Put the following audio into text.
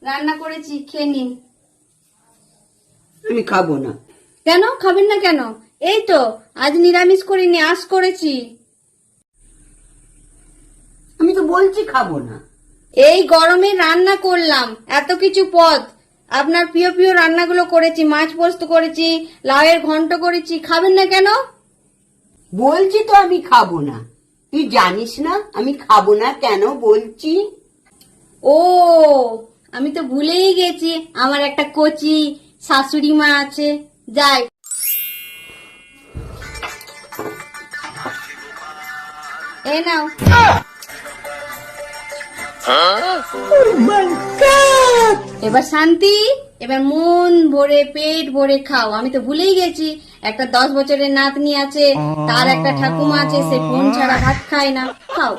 রান্না করেছি, খেয়ে নিন। আমি খাবো না। কেন খাবেন না কেন? এই তো আজ নিরামিষ করিনি, আঁশ করেছি। আমি তো বলছি খাবো না। এই গরমে রান্না করলাম এত কিছু পদ, আপনার প্রিয় প্রিয় রান্নাগুলো করেছি, মাছ পোস্ত করেছি, লাউয়ের ঘন্ট করেছি। খাবেন না কেন? বলছি তো আমি খাবো না। তুই জানিস না আমি খাবো না কেন বলছি? ও, আমি তো ভুলেই গেছি আমার একটা কচি শাশুড়ি মা আছে। যাই। এই নাও। এবার শান্তি, এবার মন ভরে পেট ভরে খাও। আমি তো ভুলেই গেছি একটা 10 বছরের নাতনি আছে, তার একটা ঠাকুমা আছে, সে ফোন ছাড়া ভাত খায় না। খাও।